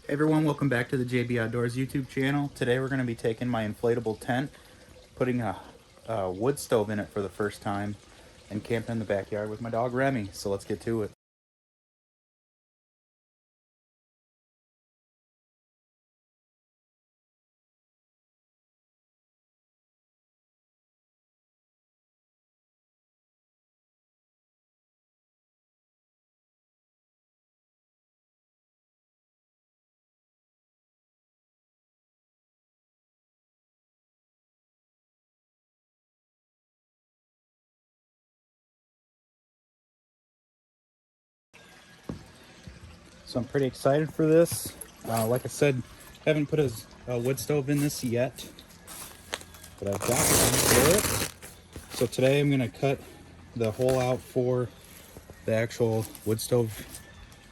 Hey everyone, welcome back to the JB Outdoors YouTube channel. Today we're going to be taking my inflatable tent, putting a wood stove in it for the first time, and camping in the backyard with my dog Remy. So let's get to it. So I'm pretty excited for this. Like I said, haven't put a wood stove in this yet, but I've got one for it. So today I'm going to cut the hole out for the actual wood stove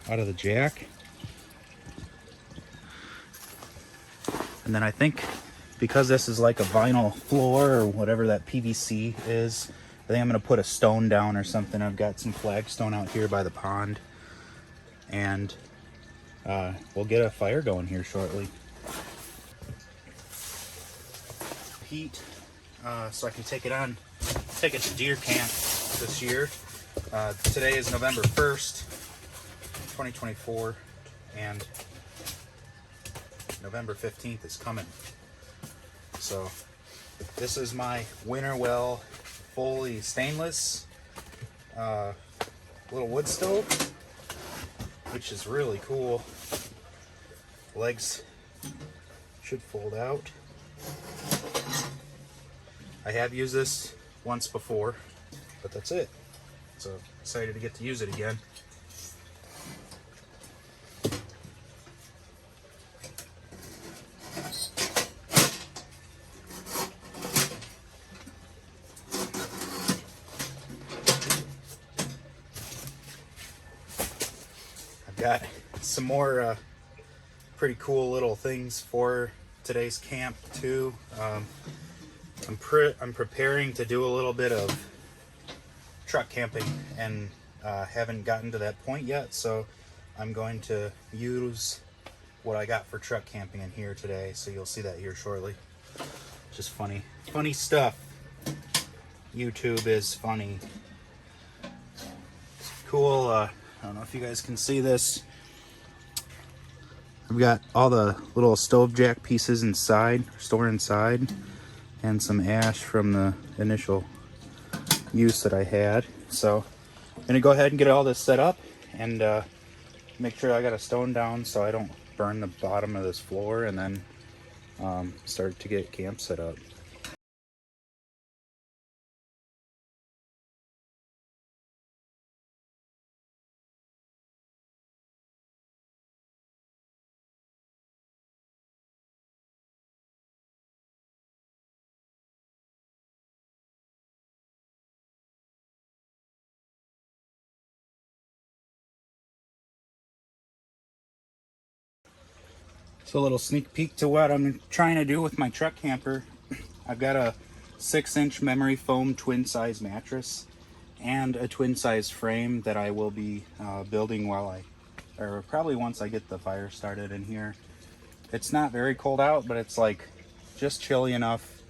out of the jack. And then I think because this is like a vinyl floor or whatever that PVC is, I think I'm going to put a stone down or something. I've got some flagstone out here by the pond. And we'll get a fire going here shortly. Heat, so I can take it to deer camp this year. Today is November 1st, 2024, and November 15th is coming. So this is my Winterwell fully stainless little wood stove, which is really cool. Legs should fold out. I have used this once before, but that's it. So excited to get to use it again. I've got some more pretty cool little things for today's camp too. I'm preparing to do a little bit of truck camping and haven't gotten to that point yet, so I'm going to use what I got for truck camping in here today, so you'll see that here shortly. Just funny stuff. YouTube is funny. It's cool. I don't know if you guys can see this. I've got all the little stove jack pieces inside, stored inside, and some ash from the initial use that I had. So I'm gonna go ahead and get all this set up and make sure I got a stone down so I don't burn the bottom of this floor, and then start to get camp set up. So a little sneak peek to what I'm trying to do with my truck camper. I've got a 6-inch memory foam twin size mattress and a twin size frame that I will be building or probably once I get the fire started in here. It's not very cold out, but it's like just chilly enough,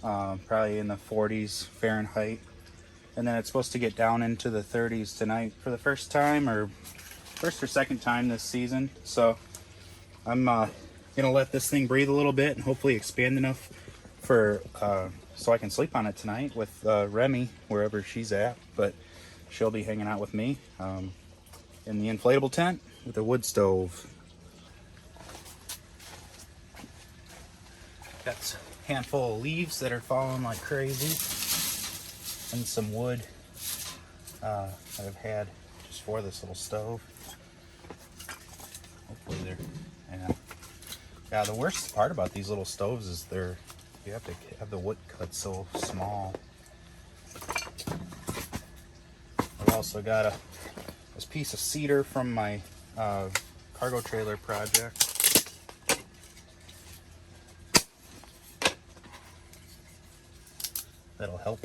probably in the 40s Fahrenheit. And then it's supposed to get down into the 30s tonight for the first or second time this season. So I'm gonna let this thing breathe a little bit and hopefully expand enough for so I can sleep on it tonight with Remy wherever she's at. But she'll be hanging out with me in the inflatable tent with a wood stove. Got a handful of leaves that are falling like crazy, and some wood that I've had just for this little stove. Hopefully they're, yeah, the worst part about these little stoves is you have to have the wood cut so small. I've also got this piece of cedar from my cargo trailer project. That'll help.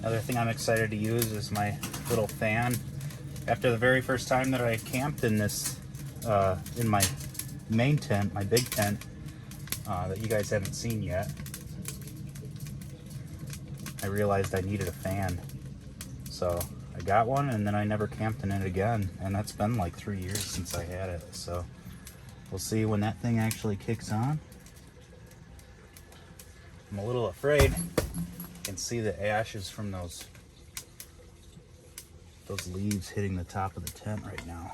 Another thing I'm excited to use is my little fan. After the very first time that I camped in this, in my main tent, my big tent, that you guys haven't seen yet, I realized I needed a fan. So I got one, and then I never camped in it again. And that's been like 3 years since I had it. So we'll see when that thing actually kicks on. I'm a little afraid. You can see the ashes from those leaves hitting the top of the tent right now.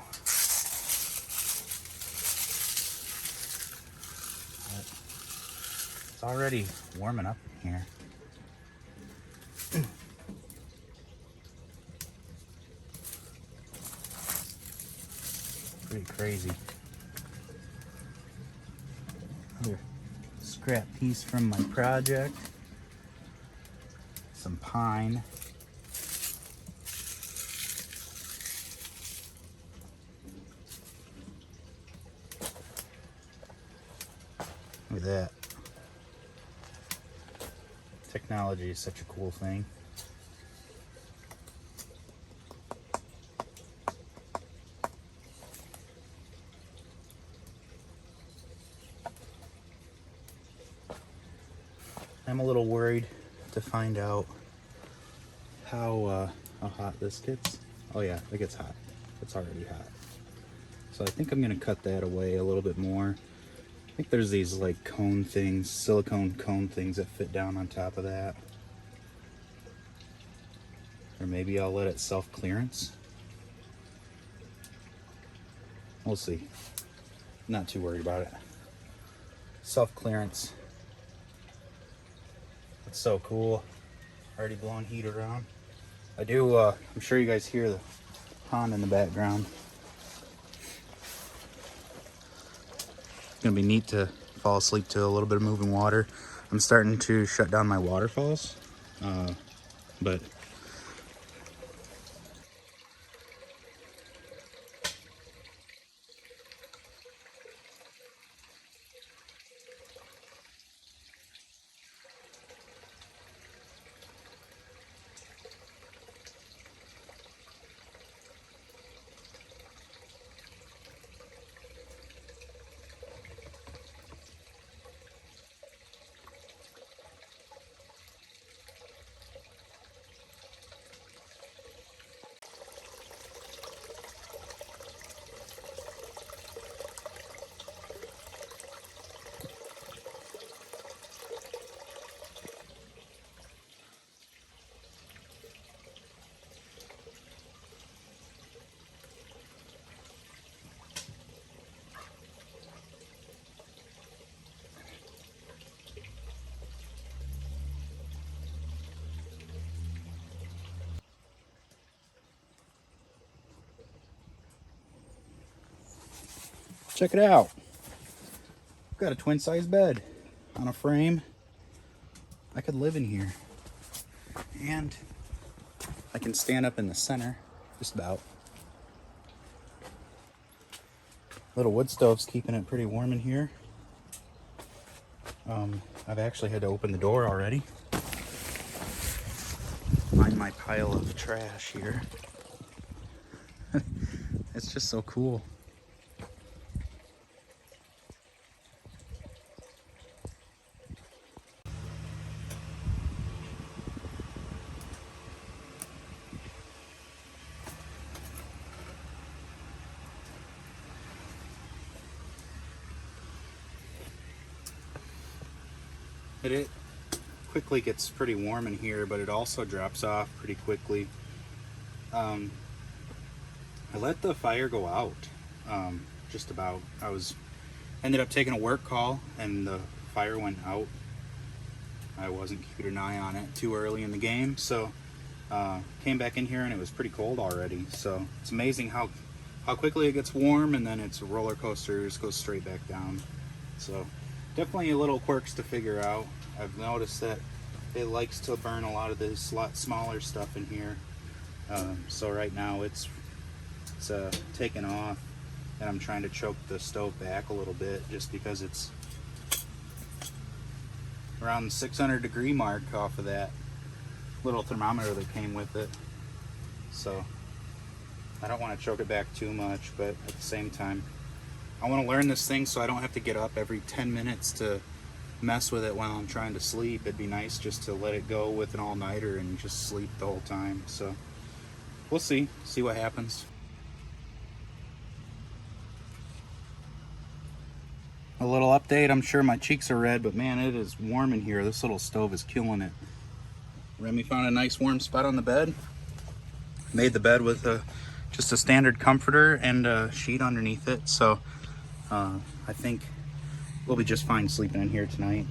But it's already warming up in here. Pretty crazy. Another scrap piece from my project. Some pine. Look at that. Technology is such a cool thing. I'm a little worried to find out how hot this gets. Oh yeah, it gets hot. It's already hot. So I think I'm gonna cut that away a little bit more. I think there's these like cone things, silicone cone things that fit down on top of that. Or maybe I'll let it self-clearance. We'll see. Not too worried about it. Self-clearance. It's so cool. Already blowing heat around. I do, I'm sure you guys hear the pond in the background. It's gonna be neat to fall asleep to a little bit of moving water. I'm starting to shut down my waterfalls, but check it out. I've got a twin-size bed on a frame. I could live in here. And I can stand up in the center, just about. Little wood stove's keeping it pretty warm in here. I've actually had to open the door already. Find my pile of trash here. It's just so cool. It quickly gets pretty warm in here, but it also drops off pretty quickly. I let the fire go out, just about. Ended up taking a work call and the fire went out. I wasn't keeping an eye on it too early in the game, so came back in here and it was pretty cold already. So it's amazing how quickly it gets warm, and then it's a roller coaster, just goes straight back down. So definitely a little quirks to figure out. I've noticed that it likes to burn a lot of this lot smaller stuff in here. So right now it's taken off, and I'm trying to choke the stove back a little bit just because it's around the 600 degree mark off of that. little thermometer that came with it. So I don't want to choke it back too much, but at the same time, I want to learn this thing so I don't have to get up every 10 minutes to mess with it while I'm trying to sleep. It'd be nice just to let it go with an all-nighter and just sleep the whole time. So we'll see what happens. A little update, I'm sure my cheeks are red, but man, it is warm in here. This little stove is killing it. Remy found a nice warm spot on the bed. Made the bed with just a standard comforter and a sheet underneath it. So I think we'll be just fine sleeping in here tonight.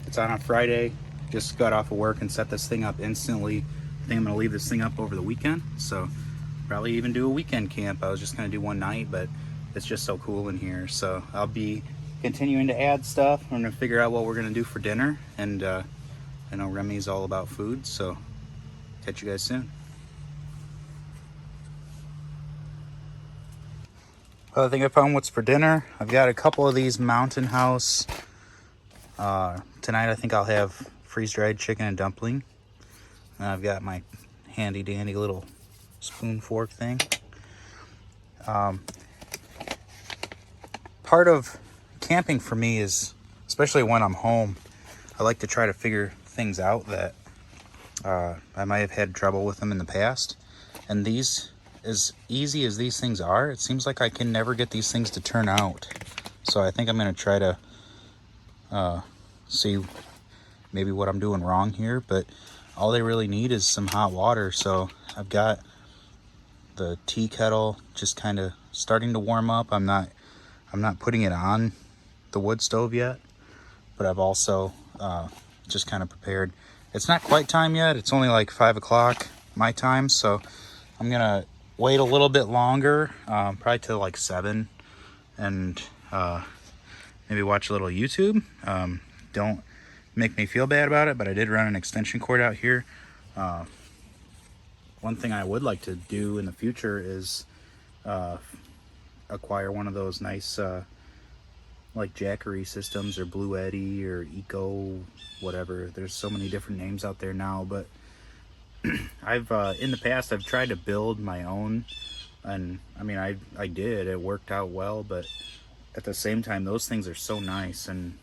It's on a Friday. Just got off of work and set this thing up instantly. I think I'm gonna leave this thing up over the weekend. So probably even do a weekend camp. I was just gonna do one night, but it's just so cool in here. So I'll be continuing to add stuff. I'm gonna figure out what we're gonna do for dinner. And I know Remy's all about food, so catch you guys soon. I think I found what's for dinner. I've got a couple of these Mountain House. Tonight I think I'll have freeze-dried chicken and dumpling. And I've got my handy dandy little spoon fork thing. Part of camping for me is, especially when I'm home, I like to try to figure things out that I might have had trouble with them in the past. And these, as easy as these things are, it seems like I can never get these things to turn out. So I think I'm going to try to see maybe what I'm doing wrong here, but all they really need is some hot water. So I've got the tea kettle just kind of starting to warm up. I'm not putting it on the wood stove yet, but I've also just kind of prepared. It's not quite time yet. It's only like 5 o'clock my time, so I'm gonna wait a little bit longer, probably till like 7, and maybe watch a little YouTube. Don't make me feel bad about it, but I did run an extension cord out here. One thing I would like to do in the future is acquire one of those nice like Jackery systems, or Blue Eddy, or Eco whatever. There's so many different names out there now, but I've in the past I've tried to build my own, and I mean I did, it worked out well, but at the same time those things are so nice, and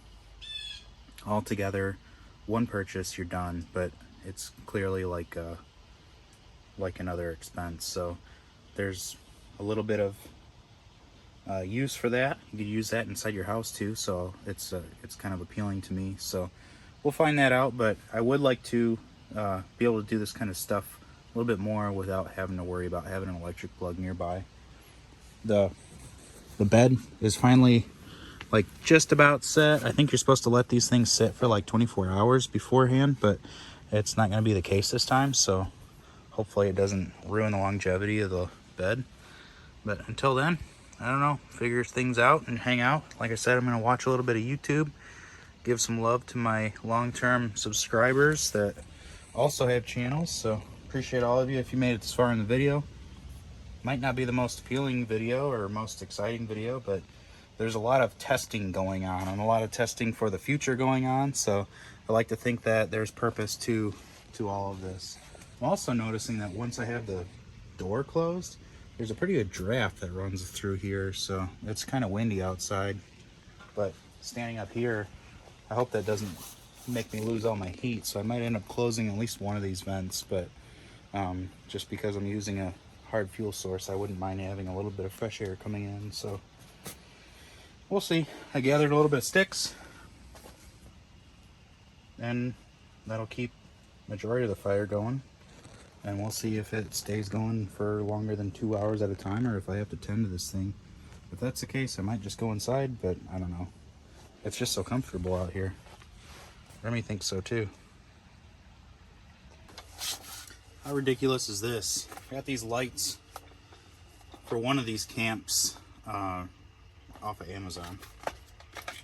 altogether one purchase you're done, but it's clearly like another expense. So there's a little bit of use for that. You could use that inside your house too, so it's kind of appealing to me. So we'll find that out, but I would like to be able to do this kind of stuff a little bit more without having to worry about having an electric plug nearby. The bed is finally like just about set. I think you're supposed to let these things sit for like 24 hours beforehand, but it's not going to be the case this time, so hopefully it doesn't ruin the longevity of the bed. But until then, I don't know, figure things out and hang out. Like I said, I'm going to watch a little bit of YouTube, give some love to my long-term subscribers that also have channels. So appreciate all of you if you made it this far in the video. Might not be the most appealing video or most exciting video, but there's a lot of testing going on and a lot of testing for the future going on. So I like to think that there's purpose to all of this. I'm also noticing that once I have the door closed, there's a pretty good draft that runs through here, so it's kind of windy outside. But standing up here, I hope that doesn't make me lose all my heat, so I might end up closing at least one of these vents. But just because I'm using a hard fuel source, I wouldn't mind having a little bit of fresh air coming in. So we'll see. I gathered a little bit of sticks, and that'll keep majority of the fire going. And we'll see if it stays going for longer than 2 hours at a time, or if I have to tend to this thing. If that's the case, I might just go inside, but I don't know. It's just so comfortable out here. Remy thinks so too. How ridiculous is this? I got these lights for one of these camps off of Amazon.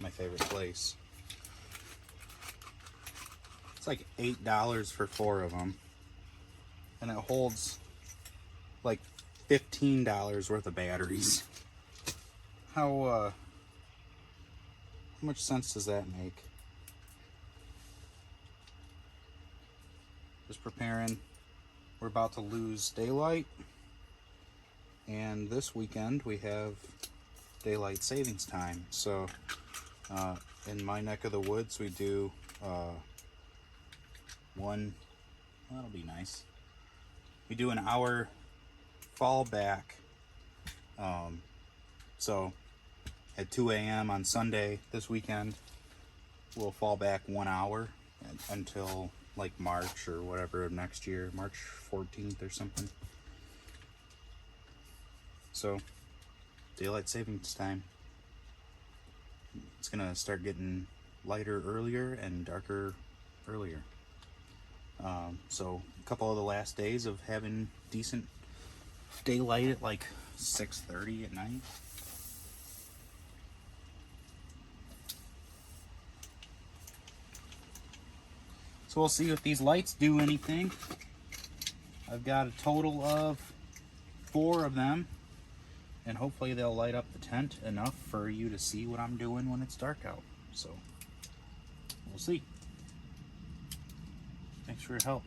My favorite place. It's like $8 for 4 of them. And it holds like $15 worth of batteries. How much sense does that make? Just preparing. We're about to lose daylight, and this weekend we have daylight savings time. So in my neck of the woods, we do that'll be nice. We do an hour fall back. So at 2 a.m. on Sunday this weekend, we'll fall back 1 hour until like March or whatever of next year, March 14th or something. So daylight savings time. It's gonna start getting lighter earlier and darker earlier. So a couple of the last days of having decent daylight at like 6:30 at night. So we'll see if these lights do anything. I've got a total of 4 of them, and hopefully they'll light up the tent enough for you to see what I'm doing when it's dark out. So we'll see. Thanks for your help.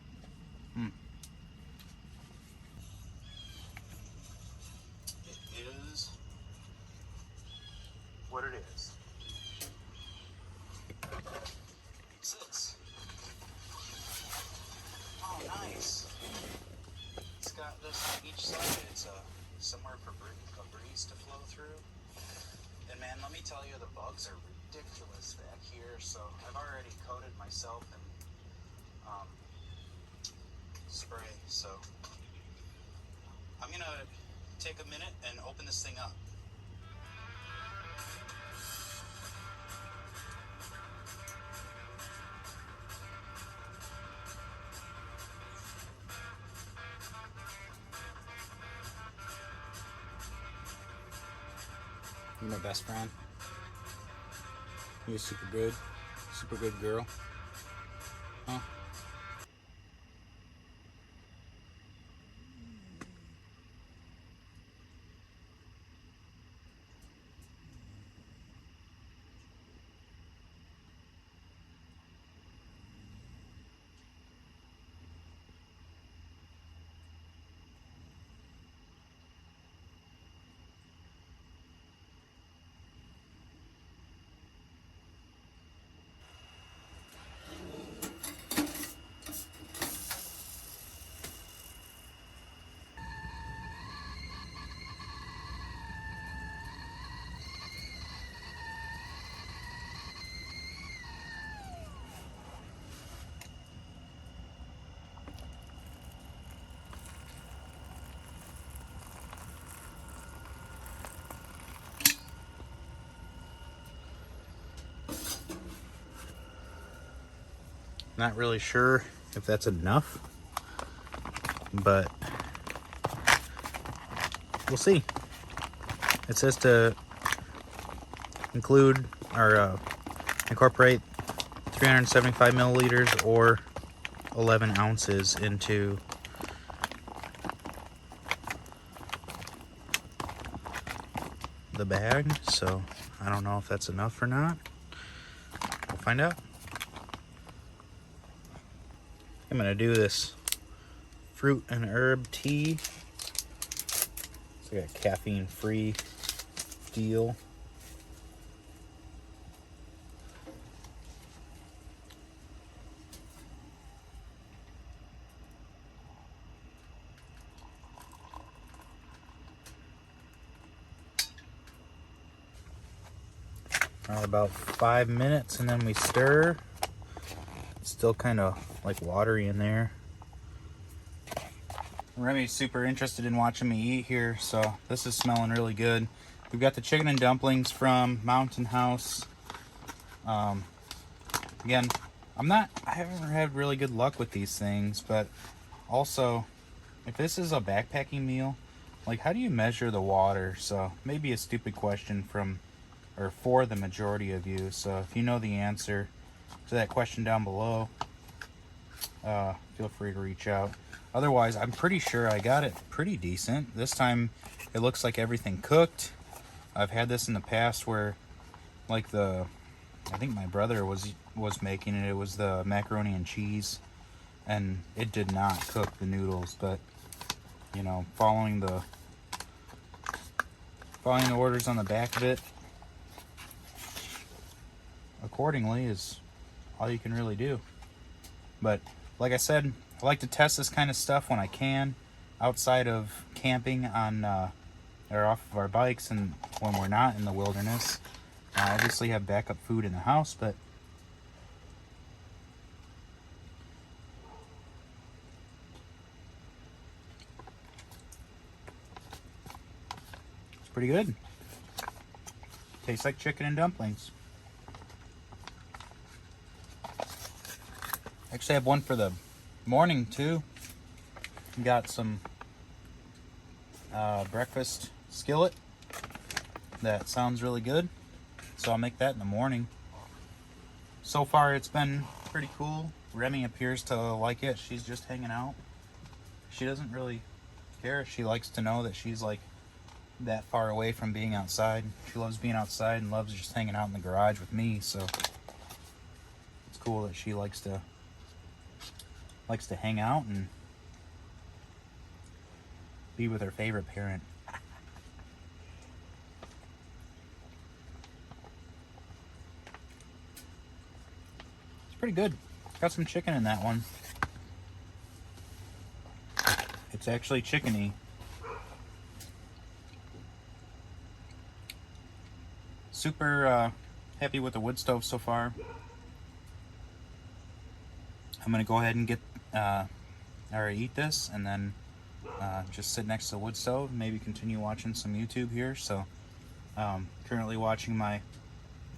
It is what it is. What's this? Oh, nice. It's got this on each side. It's somewhere for a breeze to flow through. And man, let me tell you, the bugs are ridiculous back here. So I've already coated myself in spray. So I'm gonna take a minute and open this thing up. You're my best friend. You're super good girl. Huh? Not really sure if that's enough, but we'll see. It says to include or incorporate 375 milliliters or 11 ounces into the bag, so I don't know if that's enough or not. We'll find out. I'm gonna do this fruit and herb tea. It's like a caffeine-free deal. About 5 minutes and then we stir. It's still kind of like watery in there. Remy's super interested in watching me eat here, so this is smelling really good. We've got the chicken and dumplings from Mountain House. Again, I haven't had really good luck with these things, but also, if this is a backpacking meal, like how do you measure the water? So maybe a stupid question for the majority of you. So if you know the answer to that question down below, feel free to reach out. Otherwise, I'm pretty sure I got it pretty decent. This time it looks like everything cooked. I've had this in the past where like I think my brother was making it. It was the macaroni and cheese and it did not cook the noodles, but you know, following the orders on the back of it accordingly is all you can really do. But like I said, I like to test this kind of stuff when I can, outside of camping on or off of our bikes, and when we're not in the wilderness. I obviously have backup food in the house, but it's pretty good. Tastes like chicken and dumplings. Actually, I have one for the morning too. Got some breakfast skillet that sounds really good, so I'll make that in the morning. So far it's been pretty cool. Remy appears to like it. She's just hanging out. She doesn't really care. She likes to know that she's like that far away from being outside. She loves being outside and loves just hanging out in the garage with me, so it's cool that she likes to hang out and be with her favorite parent. It's pretty good. Got some chicken in that one. It's actually chickeny. Super happy with the wood stove so far. I'm gonna go ahead and get or eat this, and then just sit next to the wood stove, maybe continue watching some YouTube here. So currently watching my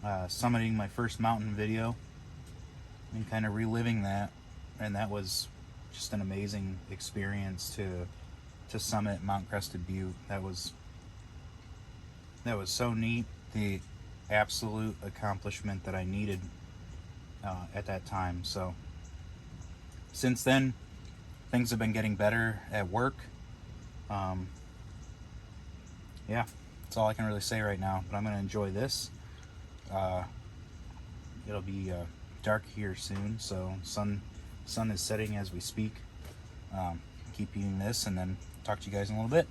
summiting my first mountain video and kind of reliving that, and that was just an amazing experience to summit Mount Crested Butte. That was so neat. The absolute accomplishment that I needed at that time. So since then, things have been getting better at work. Yeah, that's all I can really say right now, but I'm going to enjoy this. It'll be dark here soon, so sun is setting as we speak. Keep eating this, and then talk to you guys in a little bit.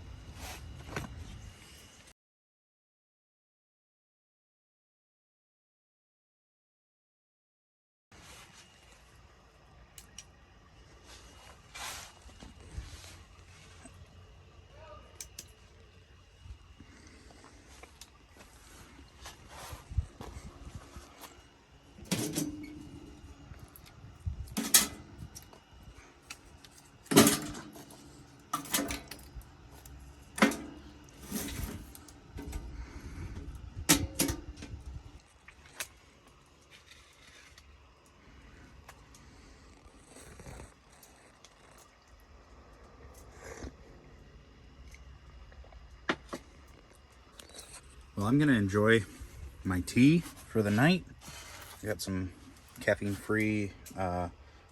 Well, I'm gonna enjoy my tea for the night. I got some caffeine-free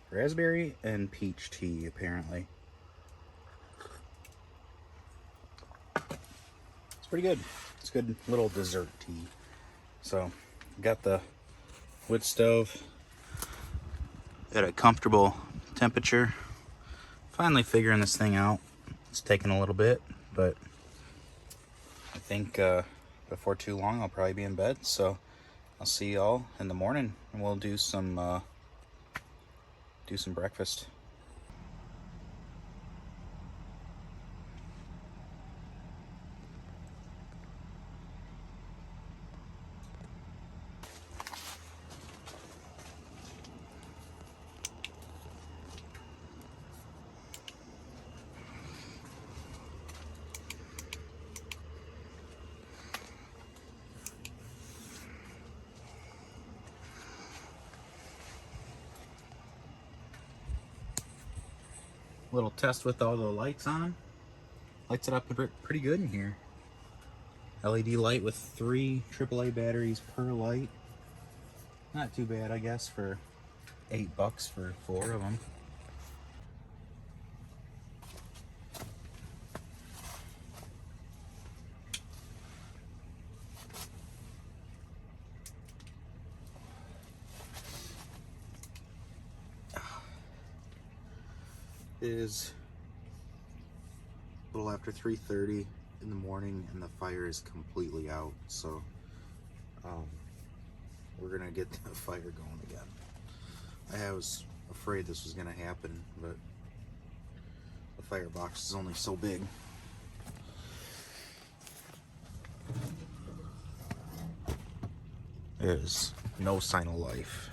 raspberry and peach tea, apparently. It's pretty good. It's a good little dessert tea. So, got the wood stove at a comfortable temperature. Finally figuring this thing out. It's taken a little bit, but I think before too long I'll probably be in bed. So I'll see y'all in the morning, and we'll do some breakfast. Little test with all the lights on. Lights it up pretty good in here. LED light with 3 AAA batteries per light. Not too bad, I guess, for $8 for 4 of them. It is a little after 3:30 in the morning and the fire is completely out, so we're gonna get the fire going again. I was afraid this was gonna happen, but the firebox is only so big. There's no sign of life.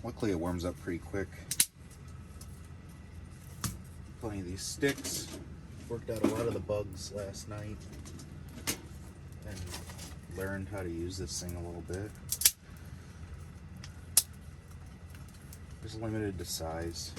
Luckily it warms up pretty quick. Plenty of these sticks. Worked out a lot of the bugs last night and learned how to use this thing a little bit. It's limited to size.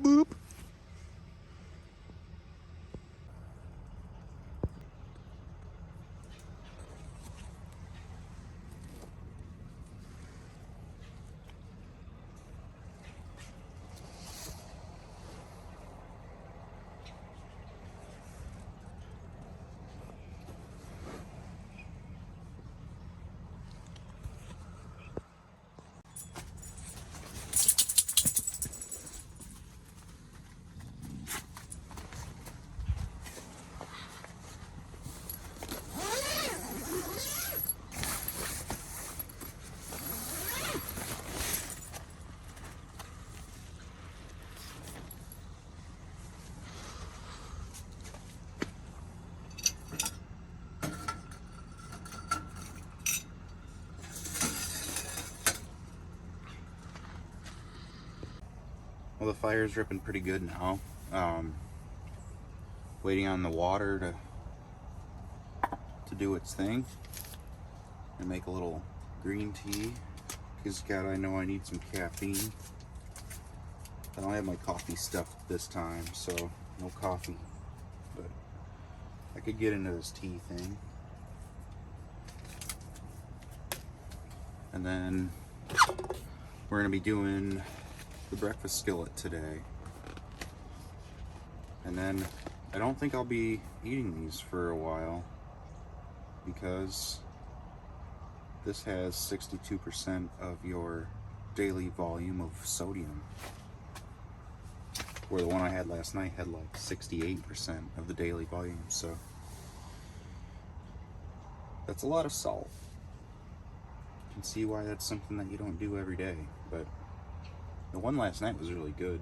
Boop. Well, the fire's dripping pretty good now. Waiting on the water to do its thing and make a little green tea, because God, I know I need some caffeine. I don't have my coffee stuffed this time, so no coffee, but I could get into this tea thing. And then we're gonna be doing the breakfast skillet today. And then I don't think I'll be eating these for a while, because this has 62% of your daily volume of sodium. Where the one I had last night had like 68% of the daily volume, so that's a lot of salt. You can see why that's something that you don't do every day, but the one last night was really good.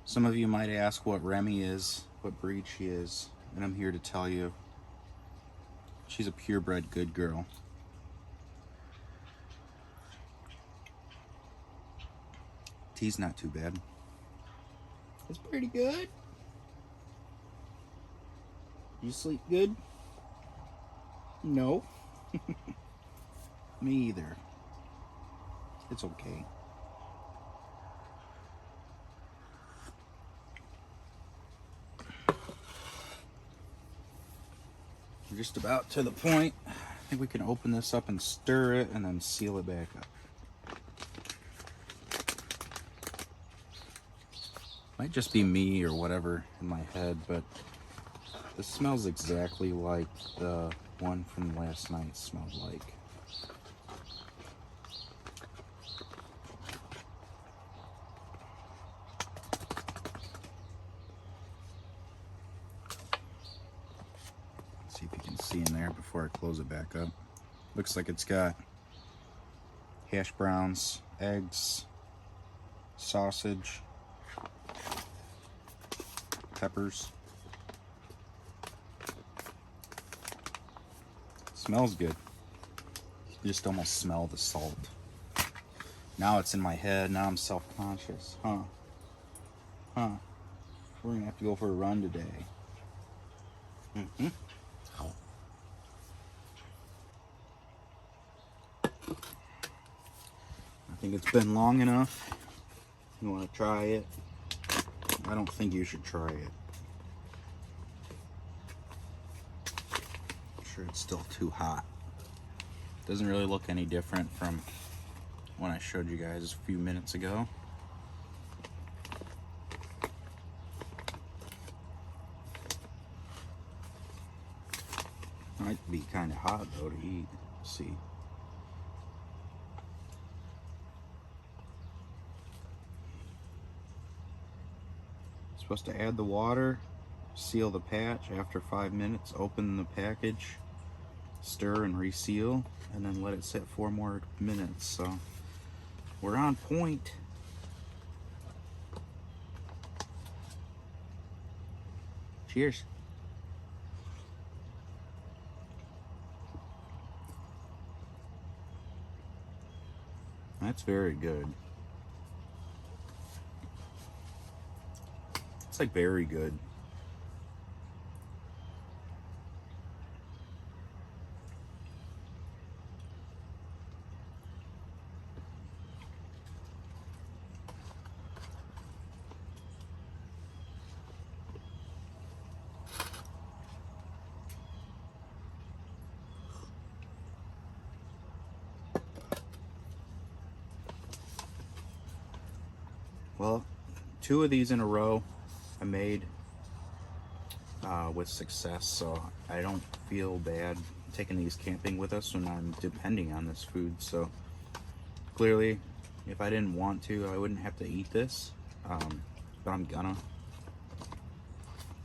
Some of you might ask what Remy is, what breed she is, and I'm here to tell you she's a purebred good girl. Tea's not too bad. It's pretty good. You sleep good? No. Me either. It's okay. We're just about to the point. I think we can open this up and stir it and then seal it back up. Might just be me or whatever in my head, but this smells exactly like the one from last night smelled like. See if you can see in there before I close it back up. Looks like it's got hash browns, eggs, sausage, peppers. Smells good. You just almost smell the salt. Now it's in my head. Now I'm self-conscious. Huh. We're gonna have to go for a run today. I think it's been long enough. You want to try it? I don't think you should try it. I'm sure it's still too hot. Doesn't really look any different from when I showed you guys a few minutes ago. Might be kind of hot though to eat. Let's see. Supposed to add the water, seal the patch after 5 minutes, open the package, stir and reseal, and then let it sit 4 more minutes. So we're on point. Cheers. That's very good. It's like very good. Well, 2 of these in a row I made with success, so I don't feel bad taking these camping with us when I'm depending on this food. So clearly, if I didn't want to, I wouldn't have to eat this, but I'm gonna.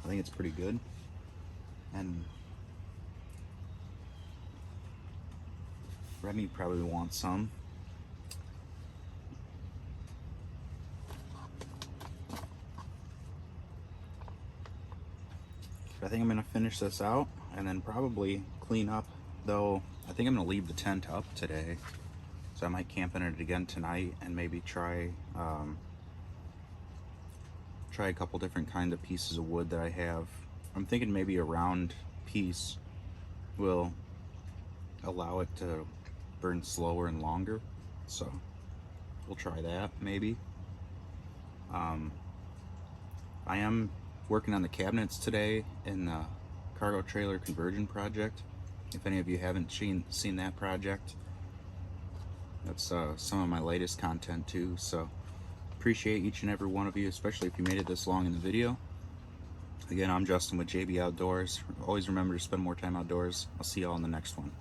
I think it's pretty good. And Remy probably wants some. I think I'm gonna finish this out and then probably clean up, though I think I'm gonna leave the tent up today. So I might camp in it again tonight and maybe try a couple different kind of pieces of wood that I have. I'm thinking maybe a round piece will allow it to burn slower and longer. So we'll try that maybe. I am working on the cabinets today in the cargo trailer conversion project. If any of you haven't seen that project, that's some of my latest content too. So appreciate each and every one of you, especially if you made it this long in the video. Again, I'm Justin with JB Outdoors. Always remember to spend more time outdoors. I'll see you all in the next one.